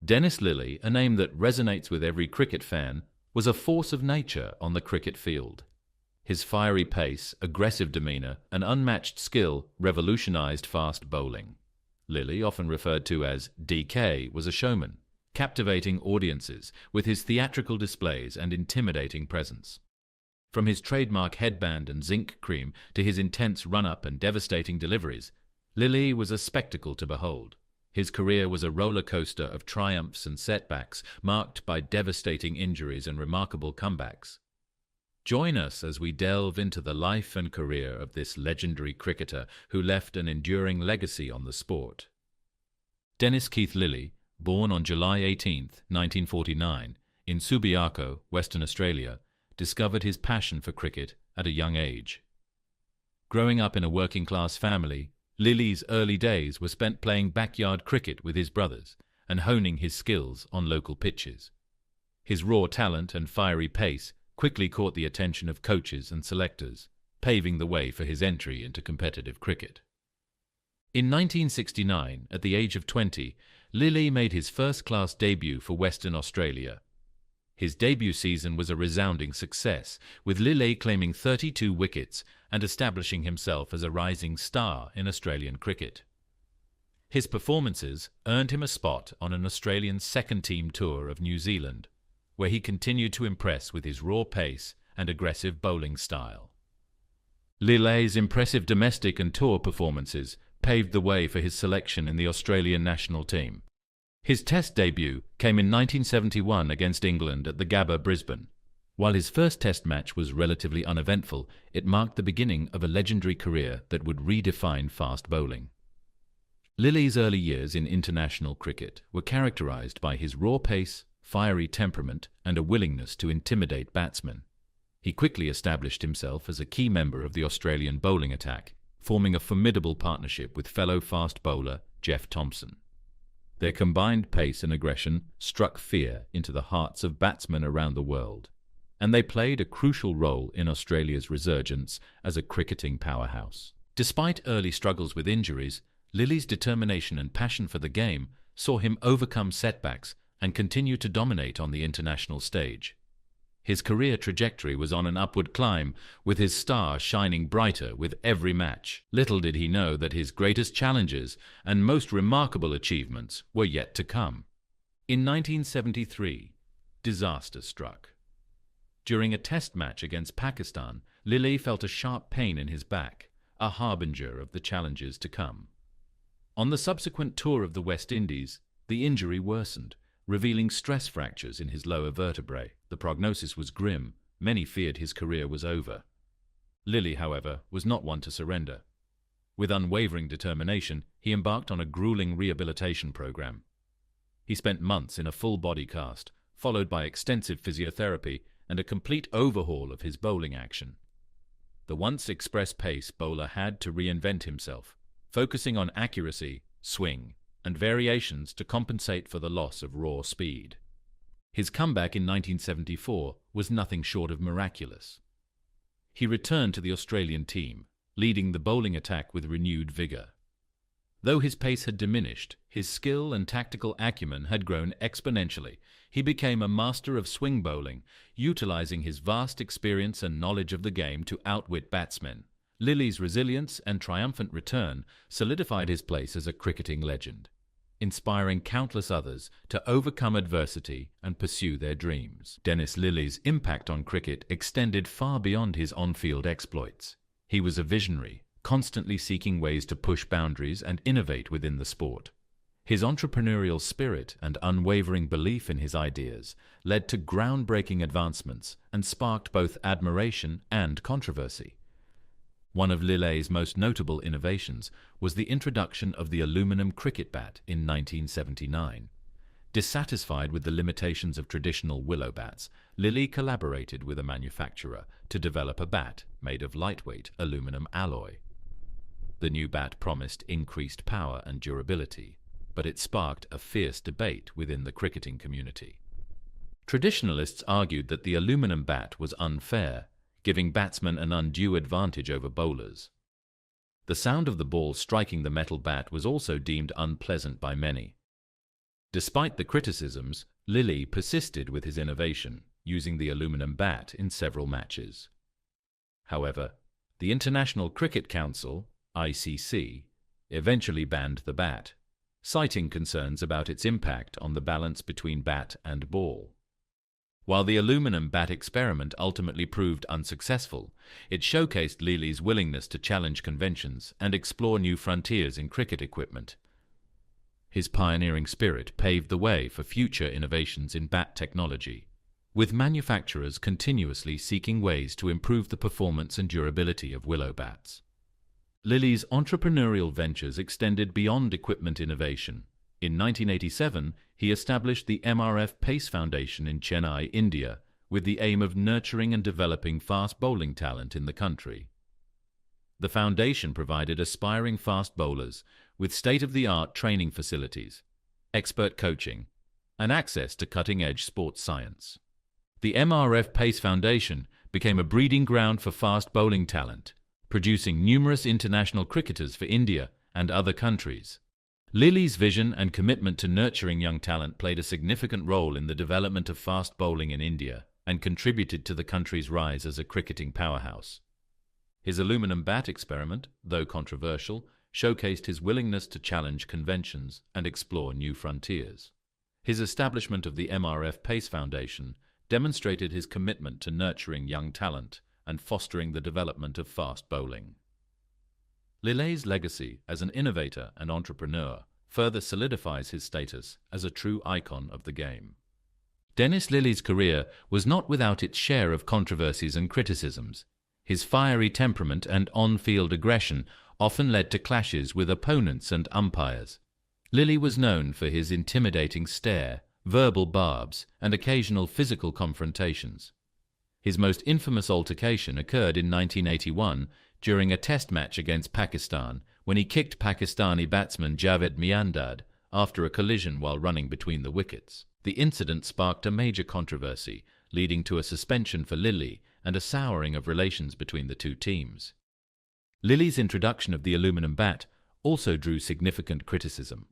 Dennis Lillee, a name that resonates with every cricket fan, was a force of nature on the cricket field. His fiery pace, aggressive demeanour, and unmatched skill revolutionised fast bowling. Lillee, often referred to as DK, was a showman, captivating audiences with his theatrical displays and intimidating presence. From his trademark headband and zinc cream to his intense run-up and devastating deliveries, Lillee was a spectacle to behold. His career was a roller coaster of triumphs and setbacks, marked by devastating injuries and remarkable comebacks. Join us as we delve into the life and career of this legendary cricketer who left an enduring legacy on the sport. Dennis Keith Lillee, born on July 18, 1949, in Subiaco, Western Australia, discovered his passion for cricket at a young age. Growing up in a working-class family, Lillee's early days were spent playing backyard cricket with his brothers and honing his skills on local pitches. His raw talent and fiery pace quickly caught the attention of coaches and selectors, paving the way for his entry into competitive cricket. In 1969, at the age of 20, Lillee made his first-class debut for Western Australia. His debut season was a resounding success, with Lillee claiming 32 wickets and establishing himself as a rising star in Australian cricket. His performances earned him a spot on an Australian second-team tour of New Zealand, where he continued to impress with his raw pace and aggressive bowling style. Lillee's impressive domestic and tour performances paved the way for his selection in the Australian national team. His Test debut came in 1971 against England at the Gabba, Brisbane. While his first Test match was relatively uneventful, it marked the beginning of a legendary career that would redefine fast bowling. Lillee's early years in international cricket were characterised by his raw pace, fiery temperament, and a willingness to intimidate batsmen. He quickly established himself as a key member of the Australian bowling attack, forming a formidable partnership with fellow fast bowler Jeff Thomson. Their combined pace and aggression struck fear into the hearts of batsmen around the world, and they played a crucial role in Australia's resurgence as a cricketing powerhouse. Despite early struggles with injuries, Lillee's determination and passion for the game saw him overcome setbacks and continue to dominate on the international stage. His career trajectory was on an upward climb, with his star shining brighter with every match. Little did he know that his greatest challenges and most remarkable achievements were yet to come. In 1973, disaster struck. During a Test match against Pakistan, Lillee felt a sharp pain in his back, a harbinger of the challenges to come. On the subsequent tour of the West Indies, the injury worsened, revealing stress fractures in his lower vertebrae. The prognosis was grim. Many feared his career was over. Lillee, however, was not one to surrender. With unwavering determination, he embarked on a grueling rehabilitation program. He spent months in a full-body cast, followed by extensive physiotherapy and a complete overhaul of his bowling action. The once express pace bowler had to reinvent himself, focusing on accuracy, swing, and variations to compensate for the loss of raw speed. His comeback in 1974 was nothing short of miraculous. He returned to the Australian team, leading the bowling attack with renewed vigour. Though his pace had diminished, his skill and tactical acumen had grown exponentially. He became a master of swing bowling, utilising his vast experience and knowledge of the game to outwit batsmen. Lillee's resilience and triumphant return solidified his place as a cricketing legend, inspiring countless others to overcome adversity and pursue their dreams. Dennis Lillee's impact on cricket extended far beyond his on-field exploits. He was a visionary, constantly seeking ways to push boundaries and innovate within the sport. His entrepreneurial spirit and unwavering belief in his ideas led to groundbreaking advancements and sparked both admiration and controversy. One of Lillee's most notable innovations was the introduction of the aluminum cricket bat in 1979. Dissatisfied with the limitations of traditional willow bats, Lillee collaborated with a manufacturer to develop a bat made of lightweight aluminum alloy. The new bat promised increased power and durability, but it sparked a fierce debate within the cricketing community. Traditionalists argued that the aluminum bat was unfair, giving batsmen an undue advantage over bowlers. The sound of the ball striking the metal bat was also deemed unpleasant by many. Despite the criticisms, Lillee persisted with his innovation, using the aluminum bat in several matches. However, the International Cricket Council, ICC, eventually banned the bat, citing concerns about its impact on the balance between bat and ball. While the aluminum bat experiment ultimately proved unsuccessful, it showcased Lillee's willingness to challenge conventions and explore new frontiers in cricket equipment. His pioneering spirit paved the way for future innovations in bat technology, with manufacturers continuously seeking ways to improve the performance and durability of willow bats. Lillee's entrepreneurial ventures extended beyond equipment innovation. In 1987, he established the MRF Pace Foundation in Chennai, India, with the aim of nurturing and developing fast bowling talent in the country. The foundation provided aspiring fast bowlers with state-of-the-art training facilities, expert coaching, and access to cutting-edge sports science. The MRF Pace Foundation became a breeding ground for fast bowling talent, producing numerous international cricketers for India and other countries. Lillee's vision and commitment to nurturing young talent played a significant role in the development of fast bowling in India and contributed to the country's rise as a cricketing powerhouse. His aluminum bat experiment, though controversial, showcased his willingness to challenge conventions and explore new frontiers. His establishment of the MRF Pace Foundation demonstrated his commitment to nurturing young talent and fostering the development of fast bowling. Lillee's legacy as an innovator and entrepreneur further solidifies his status as a true icon of the game. Dennis Lillee's career was not without its share of controversies and criticisms. His fiery temperament and on-field aggression often led to clashes with opponents and umpires. Lillee was known for his intimidating stare, verbal barbs, and occasional physical confrontations. His most infamous altercation occurred in 1981 during a test match against Pakistan when he kicked Pakistani batsman Javed Miandad after a collision while running between the wickets. The incident sparked a major controversy, leading to a suspension for Lillee and a souring of relations between the two teams. Lillee's introduction of the aluminum bat also drew significant criticism.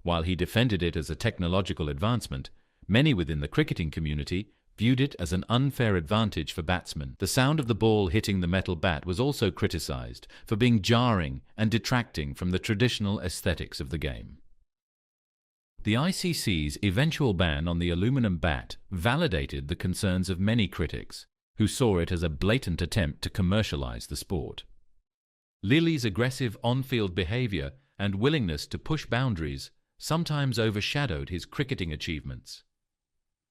While he defended it as a technological advancement, many within the cricketing community viewed it as an unfair advantage for batsmen. The sound of the ball hitting the metal bat was also criticized for being jarring and detracting from the traditional aesthetics of the game. The ICC's eventual ban on the aluminum bat validated the concerns of many critics, who saw it as a blatant attempt to commercialize the sport. Lillee's aggressive on-field behavior and willingness to push boundaries sometimes overshadowed his cricketing achievements.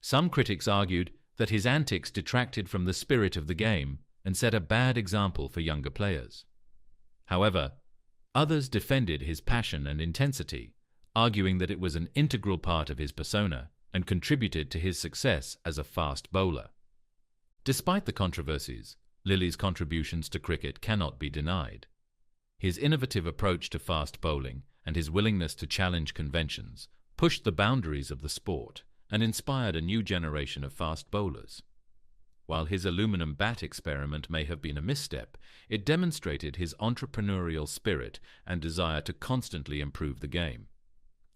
Some critics argued that his antics detracted from the spirit of the game and set a bad example for younger players. However, others defended his passion and intensity, arguing that it was an integral part of his persona and contributed to his success as a fast bowler. Despite the controversies, Lillee's contributions to cricket cannot be denied. His innovative approach to fast bowling and his willingness to challenge conventions pushed the boundaries of the sport and inspired a new generation of fast bowlers. While his aluminum bat experiment may have been a misstep, it demonstrated his entrepreneurial spirit and desire to constantly improve the game.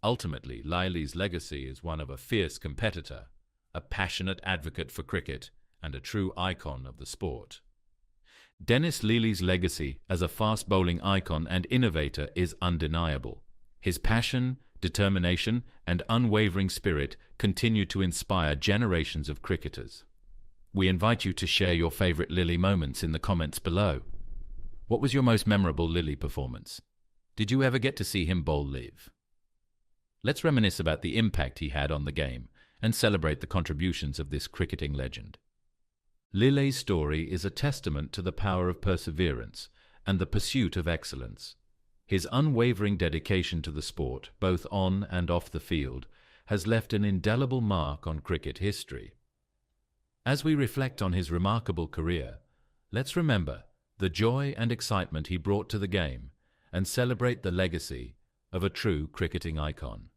Ultimately, Lillee's legacy is one of a fierce competitor, a passionate advocate for cricket, and a true icon of the sport. Dennis Lillee's legacy as a fast bowling icon and innovator is undeniable. His passion, determination, and unwavering spirit continue to inspire generations of cricketers. We invite you to share your favorite Lillee moments in the comments below. What was your most memorable Lillee performance? Did you ever get to see him bowl live? Let's reminisce about the impact he had on the game and celebrate the contributions of this cricketing legend. Lillee's story is a testament to the power of perseverance and the pursuit of excellence. His unwavering dedication to the sport, both on and off the field, has left an indelible mark on cricket history. As we reflect on his remarkable career, let's remember the joy and excitement he brought to the game and celebrate the legacy of a true cricketing icon.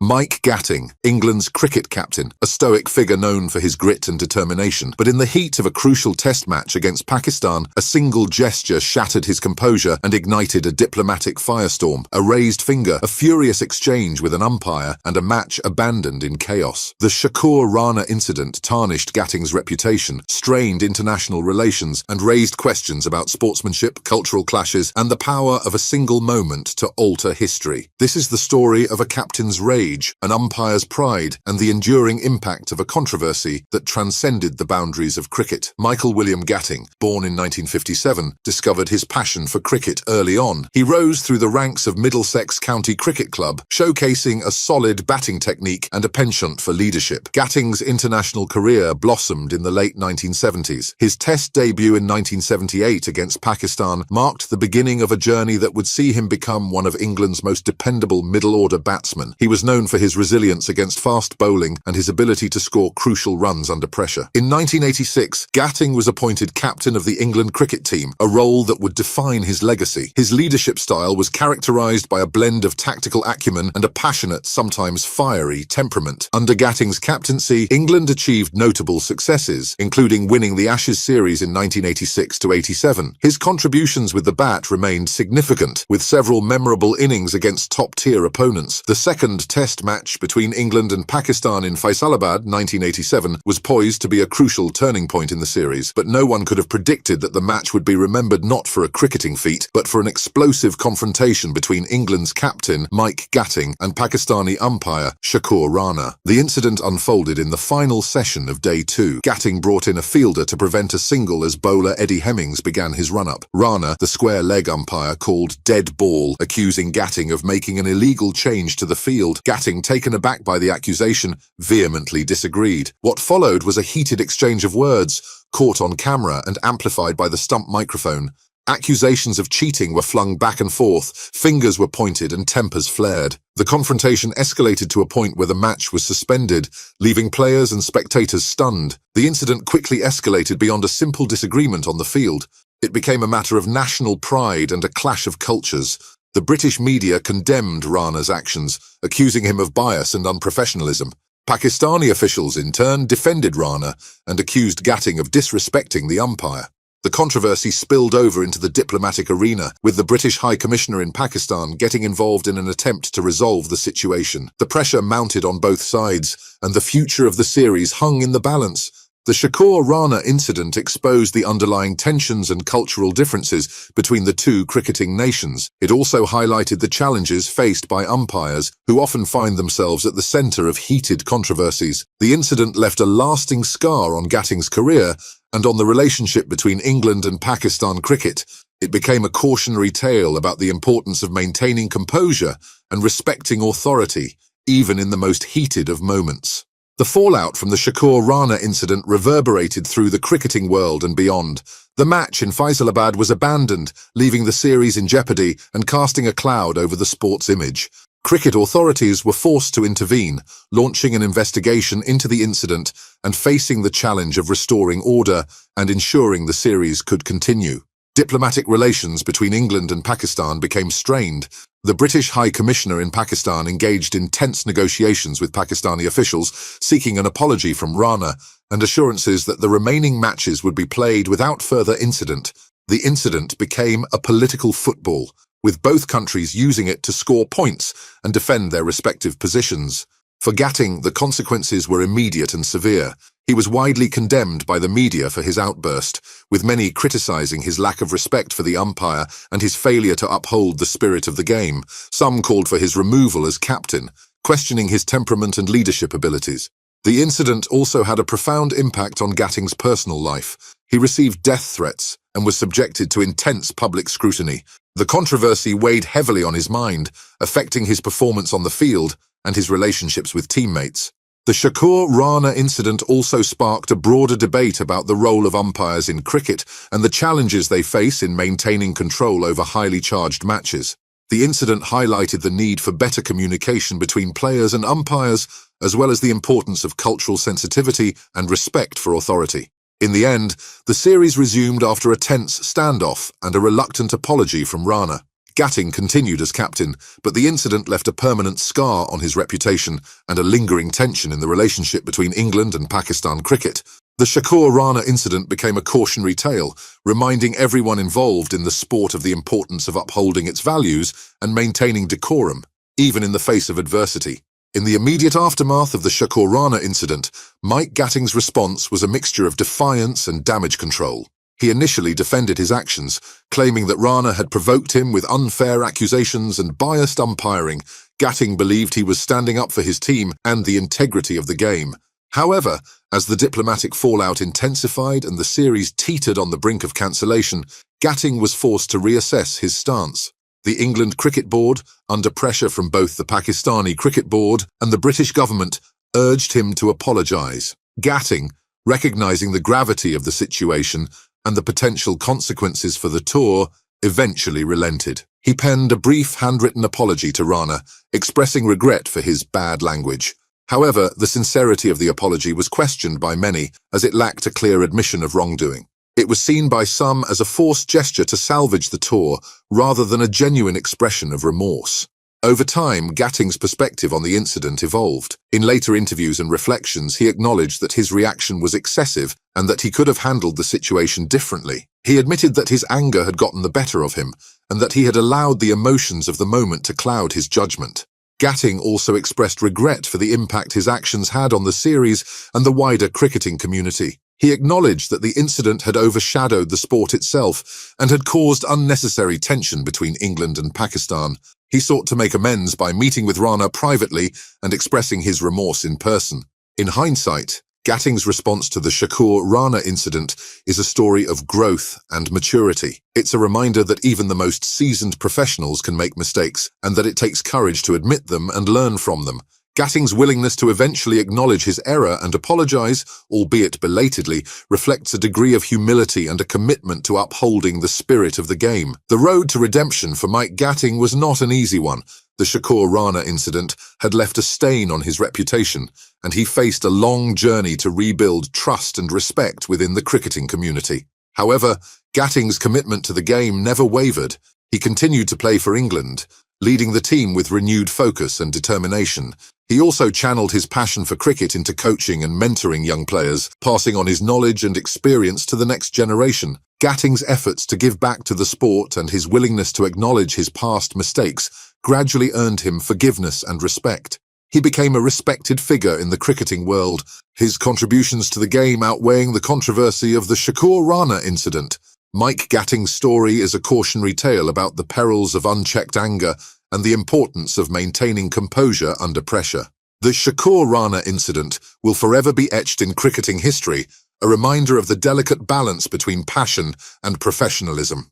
Mike Gatting, England's cricket captain, a stoic figure known for his grit and determination. But in the heat of a crucial test match against Pakistan, a single gesture shattered his composure and ignited a diplomatic firestorm. A raised finger, a furious exchange with an umpire, and a match abandoned in chaos. The Shakur Rana incident tarnished Gatting's reputation, strained international relations, and raised questions about sportsmanship, cultural clashes, and the power of a single moment to alter history. This is the story of a captain's rage, an umpire's pride, and the enduring impact of a controversy that transcended the boundaries of cricket. Michael William Gatting, born in 1957, discovered his passion for cricket early on. He rose through the ranks of Middlesex County Cricket Club, showcasing a solid batting technique and a penchant for leadership. Gatting's international career blossomed in the late 1970s. His Test debut in 1978 against Pakistan marked the beginning of a journey that would see him become one of England's most dependable middle-order batsmen. He was known for his resilience against fast bowling and his ability to score crucial runs under pressure. In 1986, Gatting was appointed captain of the England cricket team, a role that would define his legacy. His leadership style was characterized by a blend of tactical acumen and a passionate, sometimes fiery, temperament. Under Gatting's captaincy, England achieved notable successes, including winning the Ashes series in 1986-87. His contributions with the bat remained significant, with several memorable innings against top-tier opponents. The second Test match between England and Pakistan in Faisalabad, 1987, was poised to be a crucial turning point in the series, but no one could have predicted that the match would be remembered not for a cricketing feat, but for an explosive confrontation between England's captain, Mike Gatting, and Pakistani umpire, Shakur Rana. The incident unfolded in the final session of Day 2. Gatting brought in a fielder to prevent a single as bowler Eddie Hemmings began his run-up. Rana, the square leg umpire, called dead ball, accusing Gatting of making an illegal change to the field. Gatting, taken aback by the accusation, vehemently disagreed. What followed was a heated exchange of words, caught on camera and amplified by the stump microphone. Accusations of cheating were flung back and forth, fingers were pointed and tempers flared. The confrontation escalated to a point where the match was suspended, leaving players and spectators stunned. The incident quickly escalated beyond a simple disagreement on the field. It became a matter of national pride and a clash of cultures. The British media condemned Rana's actions, accusing him of bias and unprofessionalism. Pakistani officials, in turn, defended Rana and accused Gatting of disrespecting the umpire. The controversy spilled over into the diplomatic arena, with the British High Commissioner in Pakistan getting involved in an attempt to resolve the situation. The pressure mounted on both sides, and the future of the series hung in the balance. The Shakur Rana incident exposed the underlying tensions and cultural differences between the two cricketing nations. It also highlighted the challenges faced by umpires, who often find themselves at the centre of heated controversies. The incident left a lasting scar on Gatting's career and on the relationship between England and Pakistan cricket. It became a cautionary tale about the importance of maintaining composure and respecting authority, even in the most heated of moments. The fallout from the Shakur Rana incident reverberated through the cricketing world and beyond. The match in Faisalabad was abandoned, leaving the series in jeopardy and casting a cloud over the sport's image. Cricket authorities were forced to intervene, launching an investigation into the incident and facing the challenge of restoring order and ensuring the series could continue. Diplomatic relations between England and Pakistan became strained. The British High Commissioner in Pakistan engaged in tense negotiations with Pakistani officials, seeking an apology from Rana and assurances that the remaining matches would be played without further incident. The incident became a political football, with both countries using it to score points and defend their respective positions. For Gatting, the consequences were immediate and severe. He was widely condemned by the media for his outburst, with many criticising his lack of respect for the umpire and his failure to uphold the spirit of the game. Some called for his removal as captain, questioning his temperament and leadership abilities. The incident also had a profound impact on Gatting's personal life. He received death threats and was subjected to intense public scrutiny. The controversy weighed heavily on his mind, affecting his performance on the field and his relationships with teammates. The Shakur Rana incident also sparked a broader debate about the role of umpires in cricket and the challenges they face in maintaining control over highly charged matches. The incident highlighted the need for better communication between players and umpires, as well as the importance of cultural sensitivity and respect for authority. In the end, the series resumed after a tense standoff and a reluctant apology from Rana. Gatting continued as captain, but the incident left a permanent scar on his reputation and a lingering tension in the relationship between England and Pakistan cricket. The Shakur Rana incident became a cautionary tale, reminding everyone involved in the sport of the importance of upholding its values and maintaining decorum, even in the face of adversity. In the immediate aftermath of the Shakur Rana incident, Mike Gatting's response was a mixture of defiance and damage control. He initially defended his actions, claiming that Rana had provoked him with unfair accusations and biased umpiring. Gatting believed he was standing up for his team and the integrity of the game. However, as the diplomatic fallout intensified and the series teetered on the brink of cancellation, Gatting was forced to reassess his stance. The England Cricket Board, under pressure from both the Pakistani Cricket Board and the British government, urged him to apologise. Gatting, recognising the gravity of the situation and the potential consequences for the tour, eventually relented. He penned a brief handwritten apology to Rana, expressing regret for his bad language. However, the sincerity of the apology was questioned by many, as it lacked a clear admission of wrongdoing. It was seen by some as a forced gesture to salvage the tour, rather than a genuine expression of remorse. Over time, Gatting's perspective on the incident evolved. In later interviews and reflections, he acknowledged that his reaction was excessive and that he could have handled the situation differently. He admitted that his anger had gotten the better of him and that he had allowed the emotions of the moment to cloud his judgment. Gatting also expressed regret for the impact his actions had on the series and the wider cricketing community. He acknowledged that the incident had overshadowed the sport itself and had caused unnecessary tension between England and Pakistan. He sought to make amends by meeting with Rana privately and expressing his remorse in person. In hindsight, Gatting's response to the Shakur Rana incident is a story of growth and maturity. It's a reminder that even the most seasoned professionals can make mistakes and that it takes courage to admit them and learn from them. Gatting's willingness to eventually acknowledge his error and apologise, albeit belatedly, reflects a degree of humility and a commitment to upholding the spirit of the game. The road to redemption for Mike Gatting was not an easy one. The Shakur Rana incident had left a stain on his reputation, and he faced a long journey to rebuild trust and respect within the cricketing community. However, Gatting's commitment to the game never wavered. He continued to play for England, leading the team with renewed focus and determination. He also channeled his passion for cricket into coaching and mentoring young players, passing on his knowledge and experience to the next generation. Gatting's efforts to give back to the sport and his willingness to acknowledge his past mistakes gradually earned him forgiveness and respect. He became a respected figure in the cricketing world, his contributions to the game outweighing the controversy of the Shakur Rana incident. Mike Gatting's story is a cautionary tale about the perils of unchecked anger and the importance of maintaining composure under pressure. The Shakur Rana incident will forever be etched in cricketing history, a reminder of the delicate balance between passion and professionalism.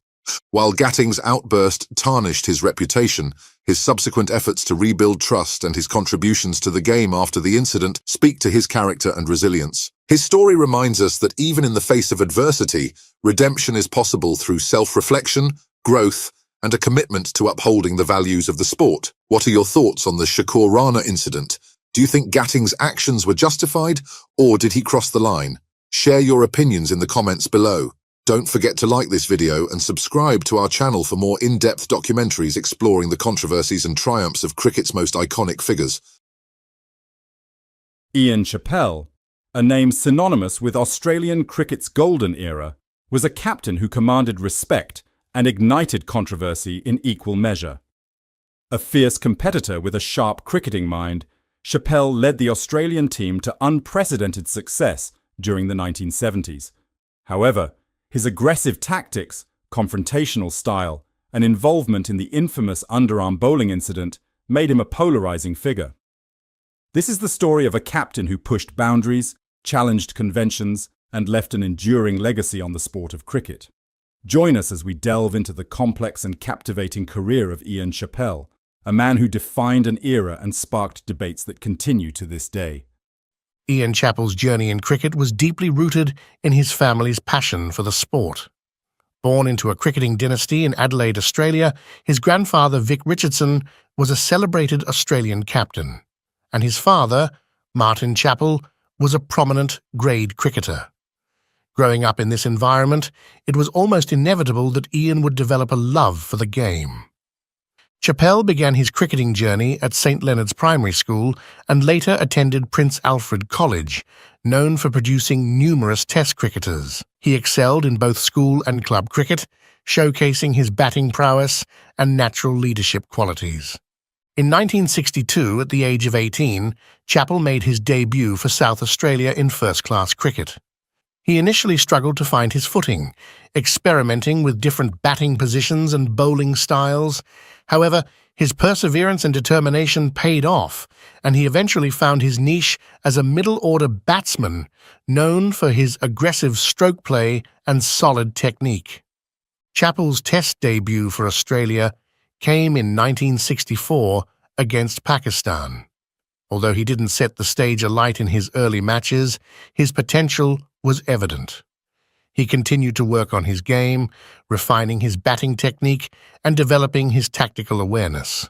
While Gatting's outburst tarnished his reputation, his subsequent efforts to rebuild trust and his contributions to the game after the incident speak to his character and resilience. His story reminds us that even in the face of adversity, redemption is possible through self-reflection, growth, and a commitment to upholding the values of the sport. What are your thoughts on the Shakur Rana incident? Do you think Gatting's actions were justified, or did he cross the line? Share your opinions in the comments below. Don't forget to like this video and subscribe to our channel for more in-depth documentaries exploring the controversies and triumphs of cricket's most iconic figures. Ian Chappell, a name synonymous with Australian cricket's golden era, was a captain who commanded respect and ignited controversy in equal measure. A fierce competitor with a sharp cricketing mind, Chappell led the Australian team to unprecedented success during the 1970s. However, his aggressive tactics, confrontational style, and involvement in the infamous underarm bowling incident made him a polarizing figure. This is the story of a captain who pushed boundaries, challenged conventions, and left an enduring legacy on the sport of cricket. Join us as we delve into the complex and captivating career of Ian Chappell, a man who defined an era and sparked debates that continue to this day. Ian Chappell's journey in cricket was deeply rooted in his family's passion for the sport. Born into a cricketing dynasty in Adelaide, Australia, his grandfather Vic Richardson was a celebrated Australian captain, and his father, Martin Chappell, was a prominent grade cricketer. Growing up in this environment, it was almost inevitable that Ian would develop a love for the game. Chappell began his cricketing journey at St Leonard's Primary School and later attended Prince Alfred College, known for producing numerous Test cricketers. He excelled in both school and club cricket, showcasing his batting prowess and natural leadership qualities. In 1962, at the age of 18, Chappell made his debut for South Australia in first-class cricket. He initially struggled to find his footing, experimenting with different batting positions and bowling styles. However, his perseverance and determination paid off, and he eventually found his niche as a middle-order batsman, known for his aggressive stroke play and solid technique. Chappell's Test debut for Australia came in 1964 against Pakistan. Although he didn't set the stage alight in his early matches, his potential was evident. He continued to work on his game, refining his batting technique and developing his tactical awareness.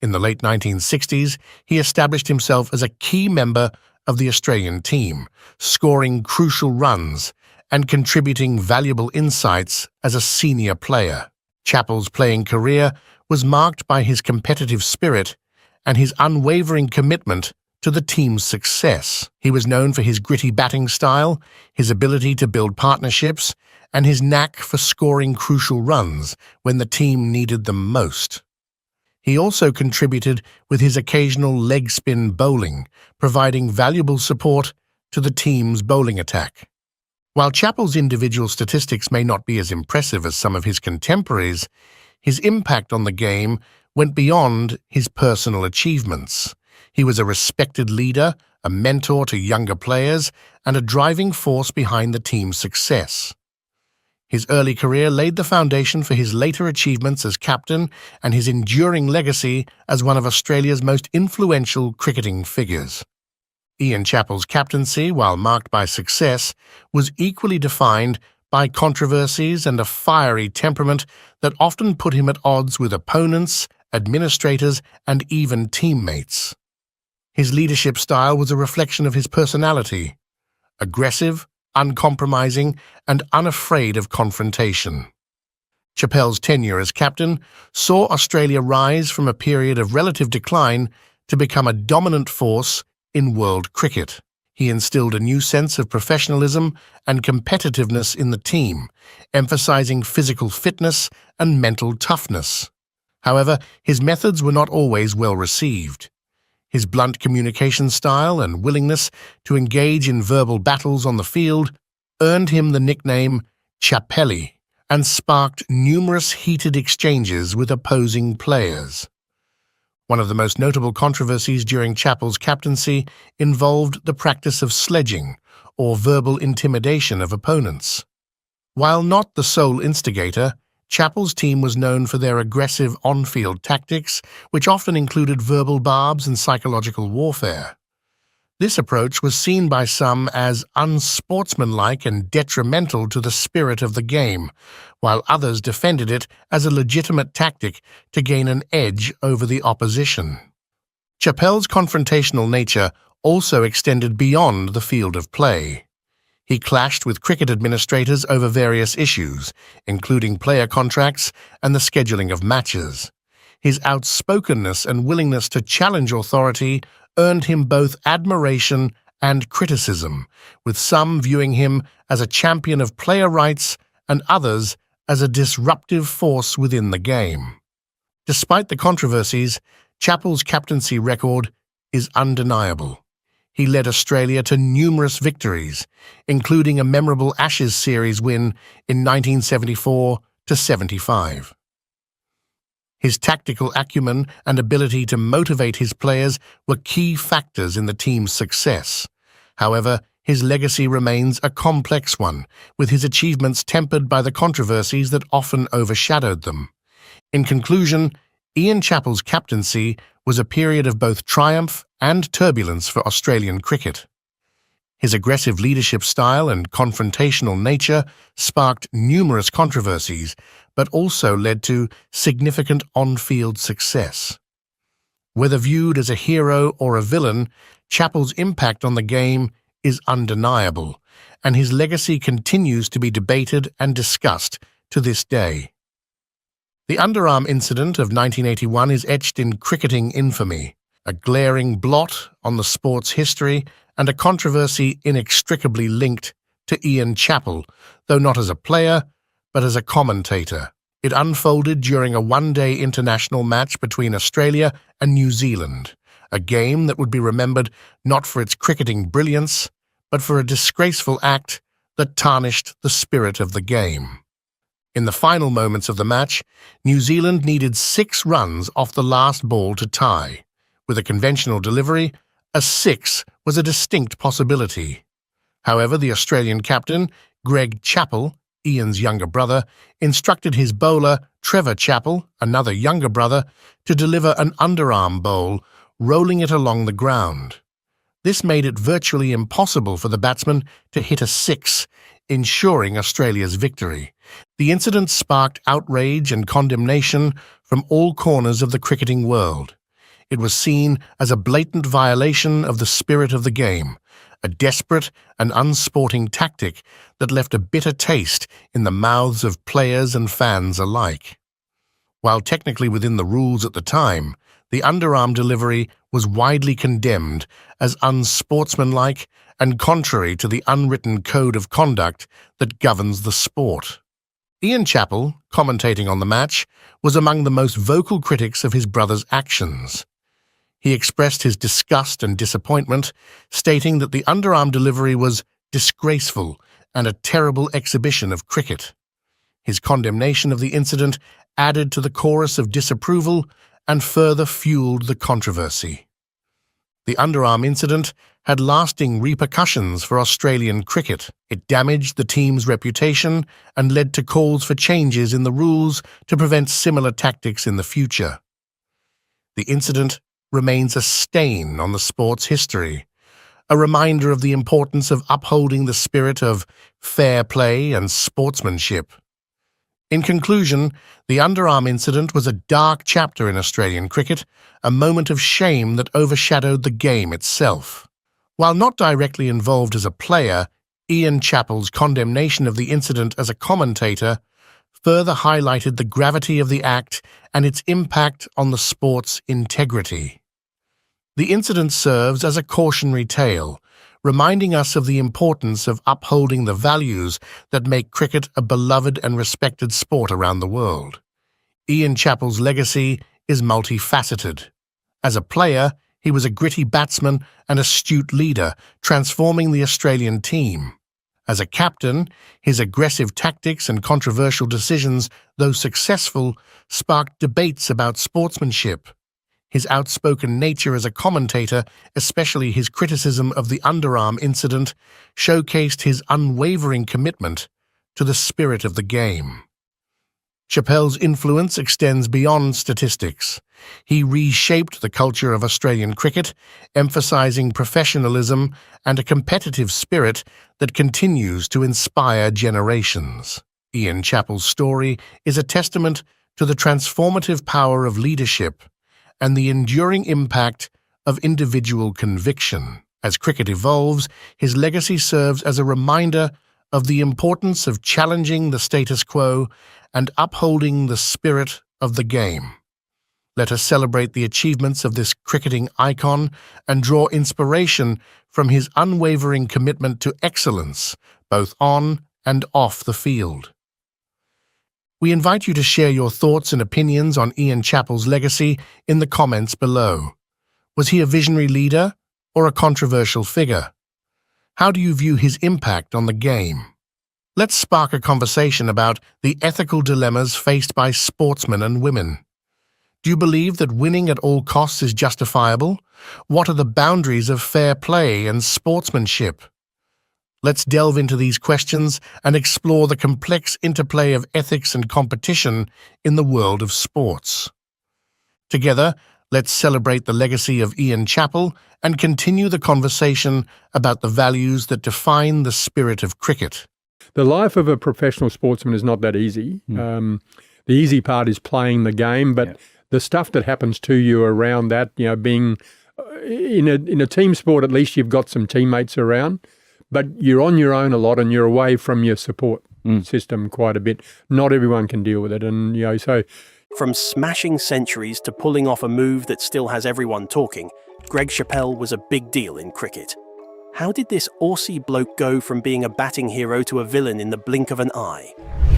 In the late 1960s, he established himself as a key member of the Australian team, scoring crucial runs and contributing valuable insights as a senior player. Chappell's playing career was marked by his competitive spirit and his unwavering commitment to the team's success. He was known for his gritty batting style, his ability to build partnerships, and his knack for scoring crucial runs when the team needed them most. He also contributed with his occasional leg spin bowling, providing valuable support to the team's bowling attack. While Chappell's individual statistics may not be as impressive as some of his contemporaries, his impact on the game went beyond his personal achievements. He was a respected leader, a mentor to younger players, and a driving force behind the team's success. His early career laid the foundation for his later achievements as captain and his enduring legacy as one of Australia's most influential cricketing figures. Ian Chappell's captaincy, while marked by success, was equally defined by controversies and a fiery temperament that often put him at odds with opponents, administrators, and even teammates. His leadership style was a reflection of his personality, aggressive, uncompromising, and unafraid of confrontation. Chappell's tenure as captain saw Australia rise from a period of relative decline to become a dominant force in world cricket. He instilled a new sense of professionalism and competitiveness in the team, emphasizing physical fitness and mental toughness. However, his methods were not always well received. His blunt communication style and willingness to engage in verbal battles on the field earned him the nickname Chappelli and sparked numerous heated exchanges with opposing players. One of the most notable controversies during Chappell's captaincy involved the practice of sledging, or verbal intimidation of opponents. While not the sole instigator, Chappell's team was known for their aggressive on-field tactics, which often included verbal barbs and psychological warfare. This approach was seen by some as unsportsmanlike and detrimental to the spirit of the game, while others defended it as a legitimate tactic to gain an edge over the opposition. Chappell's confrontational nature also extended beyond the field of play. He clashed with cricket administrators over various issues, including player contracts and the scheduling of matches. His outspokenness and willingness to challenge authority earned him both admiration and criticism, with some viewing him as a champion of player rights and others as a disruptive force within the game. Despite the controversies, Chappell's captaincy record is undeniable. He led Australia to numerous victories, including a memorable Ashes series win in 1974-75. His tactical acumen and ability to motivate his players were key factors in the team's success. However, his legacy remains a complex one, with his achievements tempered by the controversies that often overshadowed them. In conclusion, Ian Chappell's captaincy was a period of both triumph and turbulence for Australian cricket. His aggressive leadership style and confrontational nature sparked numerous controversies, but also led to significant on-field success. Whether viewed as a hero or a villain, Chappell's impact on the game is undeniable, and his legacy continues to be debated and discussed to this day. The underarm incident of 1981 is etched in cricketing infamy, a glaring blot on the sport's history and a controversy inextricably linked to Ian Chappell, though not as a player, but as a commentator. It unfolded during a one-day international match between Australia and New Zealand, a game that would be remembered not for its cricketing brilliance, but for a disgraceful act that tarnished the spirit of the game. In the final moments of the match, New Zealand needed 6 runs off the last ball to tie. With a conventional delivery, a 6 was a distinct possibility. However, the Australian captain, Greg Chappell, Ian's younger brother, instructed his bowler, Trevor Chappell, another younger brother, to deliver an underarm bowl, rolling it along the ground. This made it virtually impossible for the batsman to hit a 6, ensuring Australia's victory. The incident sparked outrage and condemnation from all corners of the cricketing world. It was seen as a blatant violation of the spirit of the game, a desperate and unsporting tactic that left a bitter taste in the mouths of players and fans alike. While technically within the rules at the time, the underarm delivery was widely condemned as unsportsmanlike and contrary to the unwritten code of conduct that governs the sport. Ian Chappell, commentating on the match, was among the most vocal critics of his brother's actions. He expressed his disgust and disappointment, stating that the underarm delivery was disgraceful and a terrible exhibition of cricket. His condemnation of the incident added to the chorus of disapproval and further fueled the controversy. The underarm incident had lasting repercussions for Australian cricket. It damaged the team's reputation and led to calls for changes in the rules to prevent similar tactics in the future. The incident remains a stain on the sport's history, a reminder of the importance of upholding the spirit of fair play and sportsmanship. In conclusion, the underarm incident was a dark chapter in Australian cricket, a moment of shame that overshadowed the game itself. While not directly involved as a player, Ian Chappell's condemnation of the incident as a commentator further highlighted the gravity of the act and its impact on the sport's integrity. The incident serves as a cautionary tale, reminding us of the importance of upholding the values that make cricket a beloved and respected sport around the world. Ian Chappell's legacy is multifaceted. As a player, he was a gritty batsman and astute leader, transforming the Australian team. As a captain, his aggressive tactics and controversial decisions, though successful, sparked debates about sportsmanship. His outspoken nature as a commentator, especially his criticism of the underarm incident, showcased his unwavering commitment to the spirit of the game. Chappell's influence extends beyond statistics. He reshaped the culture of Australian cricket, emphasizing professionalism and a competitive spirit that continues to inspire generations. Ian Chappell's story is a testament to the transformative power of leadership and the enduring impact of individual conviction. As cricket evolves, his legacy serves as a reminder of the importance of challenging the status quo and upholding the spirit of the game. Let us celebrate the achievements of this cricketing icon and draw inspiration from his unwavering commitment to excellence, both on and off the field. We invite you to share your thoughts and opinions on Ian Chappell's legacy in the comments below. Was he a visionary leader or a controversial figure? How do you view his impact on the game? Let's spark a conversation about the ethical dilemmas faced by sportsmen and women. Do you believe that winning at all costs is justifiable? What are the boundaries of fair play and sportsmanship? Let's delve into these questions and explore the complex interplay of ethics and competition in the world of sports. Together, let's celebrate the legacy of Ian Chappell and continue the conversation about the values that define the spirit of cricket. The life of a professional sportsman is not that easy. The easy part is playing the game, but the stuff that happens to you around that, being in a team sport, at least you've got some teammates around, but you're on your own a lot and you're away from your support system quite a bit. Not everyone can deal with it. And, so From smashing centuries to pulling off a move that still has everyone talking, Greg Chappell was a big deal in cricket. How did this Aussie bloke go from being a batting hero to a villain in the blink of an eye?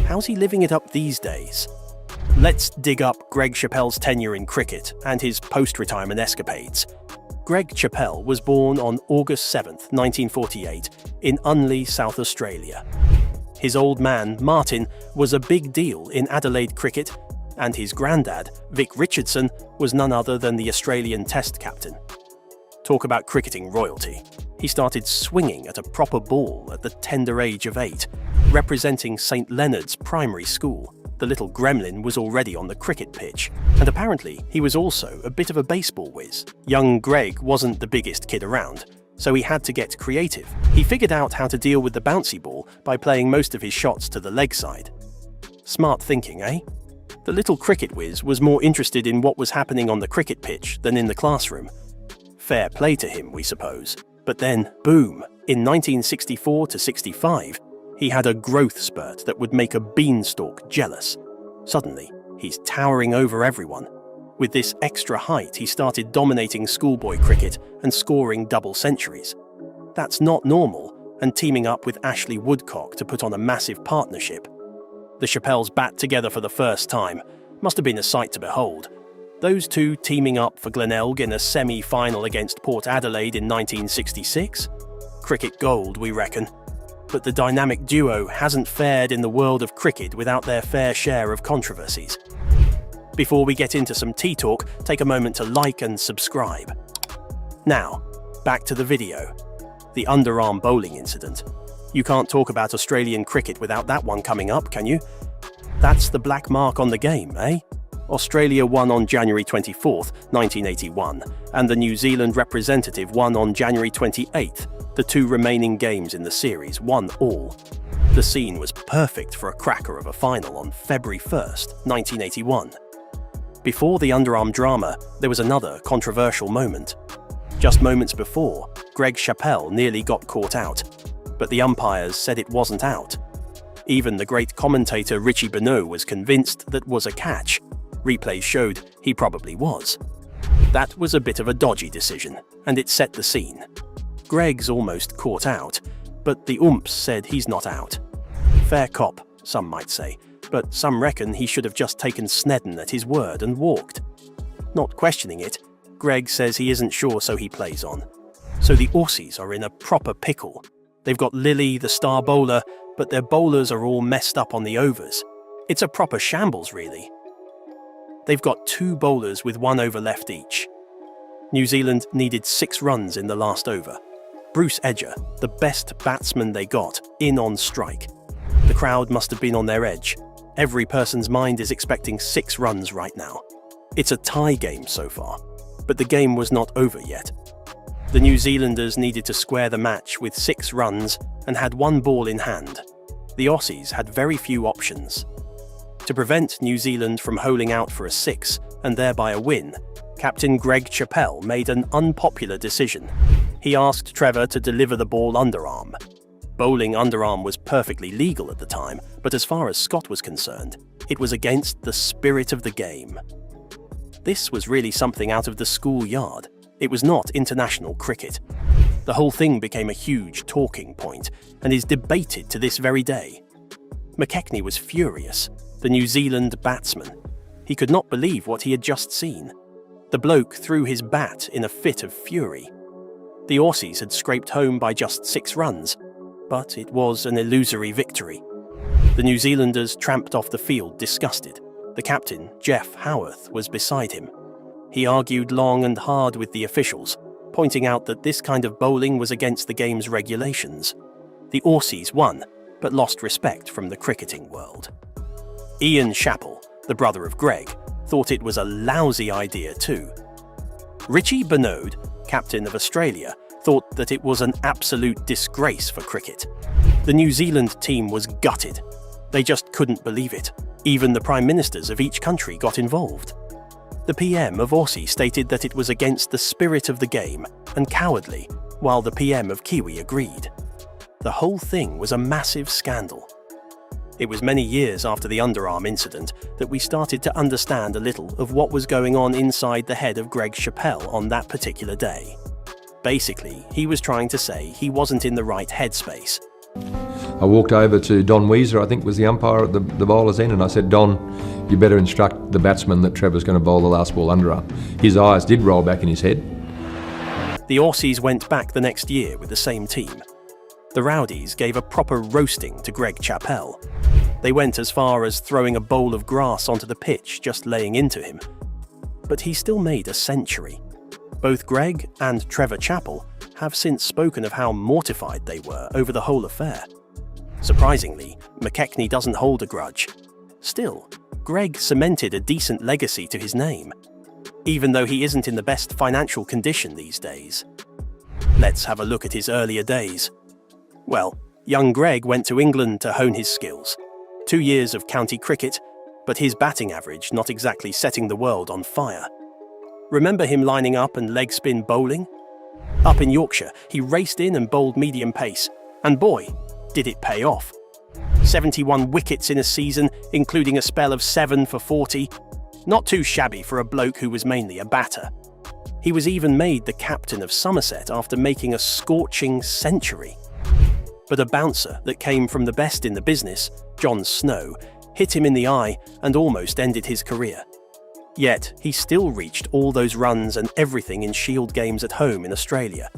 How's he living it up these days? Let's dig up Greg Chappell's tenure in cricket and his post-retirement escapades. Greg Chappell was born on August 7, 1948, in Unley, South Australia. His old man, Martin, was a big deal in Adelaide cricket, and his granddad, Vic Richardson, was none other than the Australian Test captain. Talk about cricketing royalty. He started swinging at a proper ball at the tender age of 8, representing St Leonard's Primary School. The little gremlin was already on the cricket pitch, and apparently he was also a bit of a baseball whiz. Young Greg wasn't the biggest kid around, so he had to get creative. He figured out how to deal with the bouncy ball by playing most of his shots to the leg side. Smart thinking, eh? The little cricket whiz was more interested in what was happening on the cricket pitch than in the classroom. Fair play to him, we suppose. But then, boom, in 1964 to 65, he had a growth spurt that would make a beanstalk jealous. Suddenly, he's towering over everyone. With this extra height, he started dominating schoolboy cricket and scoring double centuries. That's not normal, and teaming up with Ashley Woodcock to put on a massive partnership. The Chappells bat together for the first time. Must have been a sight to behold. Those two teaming up for Glenelg in a semi-final against Port Adelaide in 1966? Cricket gold, we reckon. But the dynamic duo hasn't fared in the world of cricket without their fair share of controversies. Before we get into some tea talk, take a moment to like and subscribe. Now, back to the video. The underarm bowling incident. You can't talk about Australian cricket without that one coming up, can you? That's the black mark on the game, eh? Australia won on January 24th, 1981, and the New Zealand representative won on January 28th. The two remaining games in the series won all. The scene was perfect for a cracker of a final on February 1st, 1981. Before the underarm drama, there was another controversial moment. Just moments before, Greg Chappell nearly got caught out, but the umpires said it wasn't out. Even the great commentator Richie Benaud was convinced that was a catch. Replays showed he probably was. That was a bit of a dodgy decision, and it set the scene. Greg's almost caught out, but the umps said he's not out. Fair cop, some might say, but some reckon he should have just taken Snedden at his word and walked. Not questioning it, Greg says he isn't sure, so he plays on. So the Aussies are in a proper pickle. They've got Lillee, the star bowler, but their bowlers are all messed up on the overs. It's a proper shambles, really. They've got 2 bowlers with 1 over left each. New Zealand needed 6 runs in the last over. Bruce Edger, the best batsman they got, in on strike. The crowd must have been on their edge. Every person's mind is expecting 6 runs right now. It's a tie game so far, but the game was not over yet. The New Zealanders needed to square the match with 6 runs and had 1 ball in hand. The Aussies had very few options. To prevent New Zealand from holing out for a 6 and thereby a win, Captain Greg Chappell made an unpopular decision. He asked Trevor to deliver the ball underarm. Bowling underarm was perfectly legal at the time, but as far as Scott was concerned, it was against the spirit of the game. This was really something out of the schoolyard. It was not international cricket. The whole thing became a huge talking point and is debated to this very day. McKechnie was furious, the New Zealand batsman. He could not believe what he had just seen. The bloke threw his bat in a fit of fury. The Aussies had scraped home by just 6 runs, but it was an illusory victory. The New Zealanders tramped off the field disgusted. The captain, Jeff Howarth, was beside him. He argued long and hard with the officials, pointing out that this kind of bowling was against the game's regulations. The Aussies won, but lost respect from the cricketing world. Ian Chappell, the brother of Greg, thought it was a lousy idea too. Richie Benaud, captain of Australia, thought that it was an absolute disgrace for cricket. The New Zealand team was gutted. They just couldn't believe it. Even the prime ministers of each country got involved. The PM of Aussie stated that it was against the spirit of the game and cowardly, while the PM of Kiwi agreed. The whole thing was a massive scandal. It was many years after the underarm incident that we started to understand a little of what was going on inside the head of Greg Chappell on that particular day. Basically, he was trying to say he wasn't in the right headspace. I walked over to Don Weezer, I think was the umpire at the bowler's end, and I said, Don, you better instruct the batsman that Trevor's going to bowl the last ball underarm. His eyes did roll back in his head. The Aussies went back the next year with the same team. The Rowdies gave a proper roasting to Greg Chappell. They went as far as throwing a bowl of grass onto the pitch, just laying into him. But he still made a century. Both Greg and Trevor Chappell have since spoken of how mortified they were over the whole affair. Surprisingly, McKechnie doesn't hold a grudge. Still, Greg cemented a decent legacy to his name, even though he isn't in the best financial condition these days. Let's have a look at his earlier days. Well, young Greg went to England to hone his skills. 2 years of county cricket, but his batting average not exactly setting the world on fire. Remember him lining up and leg spin bowling? Up in Yorkshire, he raced in and bowled medium pace, and boy, did it pay off. 71 wickets in a season, including a spell of 7 for 40. Not too shabby for a bloke who was mainly a batter. He was even made the captain of Somerset after making a scorching century. But a bouncer that came from the best in the business, John Snow, hit him in the eye and almost ended his career. Yet, he still reached all those runs and everything in Shield games at home in Australia.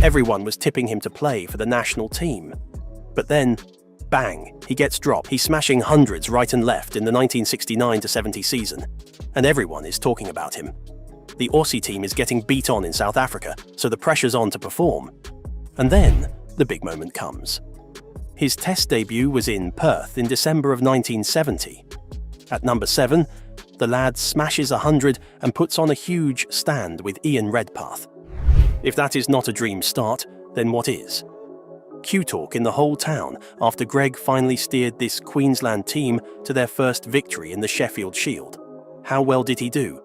Everyone was tipping him to play for the national team. But then, bang, he gets dropped. He's smashing hundreds right and left in the 1969-70 season, and everyone is talking about him. The Aussie team is getting beat on in South Africa, so the pressure's on to perform. And then, the big moment comes. His Test debut was in Perth in December of 1970. At number 7, the lad smashes 100 and puts on a huge stand with Ian Redpath. If that is not a dream start, then what is? Q-talk in the whole town after Greg finally steered this Queensland team to their first victory in the Sheffield Shield. How well did he do?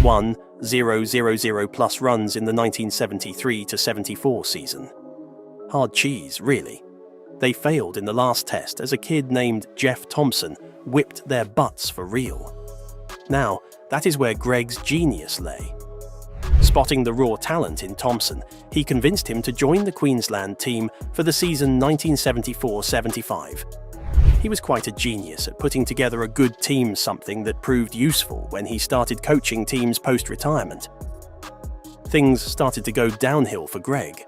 1,000 plus runs in the 1973-74 season. Hard cheese, really. They failed in the last test as a kid named Jeff Thompson whipped their butts for real. Now, that is where Greg's genius lay. Spotting the raw talent in Thompson, he convinced him to join the Queensland team for the season 1974-75. He was quite a genius at putting together a good team, something that proved useful when he started coaching teams post-retirement. Things started to go downhill for Greg.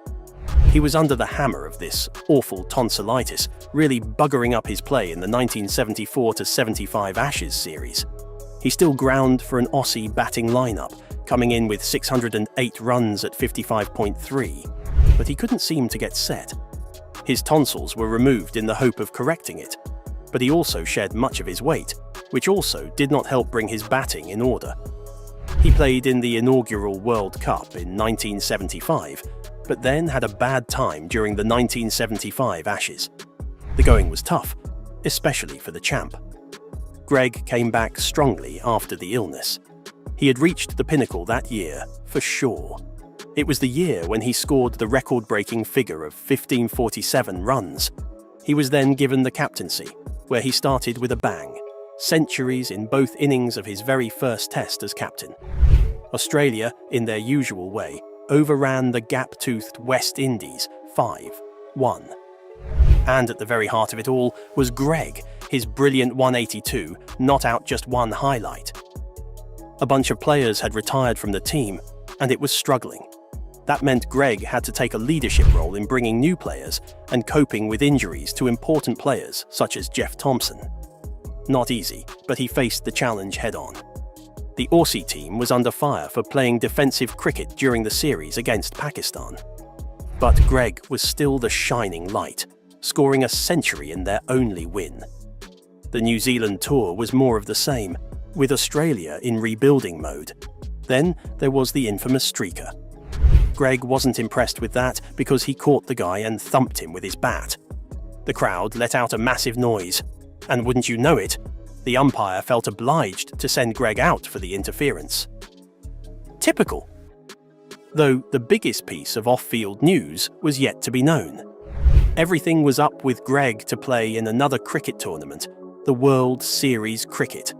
He was under the hammer of this awful tonsillitis, really buggering up his play in the 1974-75 Ashes series. He still ground for an Aussie batting lineup, coming in with 608 runs at 55.3, but he couldn't seem to get set. His tonsils were removed in the hope of correcting it, but he also shed much of his weight, which also did not help bring his batting in order. He played in the inaugural World Cup in 1975, but then had a bad time during the 1975 Ashes. The going was tough, especially for the champ. Greg came back strongly after the illness. He had reached the pinnacle that year, for sure. It was the year when he scored the record-breaking figure of 1,547 runs. He was then given the captaincy, where he started with a bang, centuries in both innings of his very first test as captain. Australia, in their usual way, overran the gap-toothed West Indies 5-1. And at the very heart of it all was Greg, his brilliant 182, not out just one highlight. A bunch of players had retired from the team, and it was struggling. That meant Greg had to take a leadership role in bringing new players and coping with injuries to important players such as Jeff Thompson. Not easy, but he faced the challenge head-on. The Aussie team was under fire for playing defensive cricket during the series against Pakistan. But Greg was still the shining light, scoring a century in their only win. The New Zealand tour was more of the same, with Australia in rebuilding mode. Then there was the infamous streaker. Greg wasn't impressed with that because he caught the guy and thumped him with his bat. The crowd let out a massive noise, and wouldn't you know it, the umpire felt obliged to send Greg out for the interference. Typical. Though the biggest piece of off-field news was yet to be known. Everything was up with Greg to play in another cricket tournament, the World Series Cricket.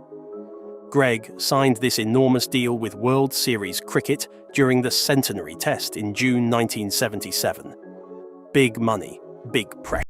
Greg signed this enormous deal with World Series Cricket during the Centenary Test in June 1977. Big money, big pressure.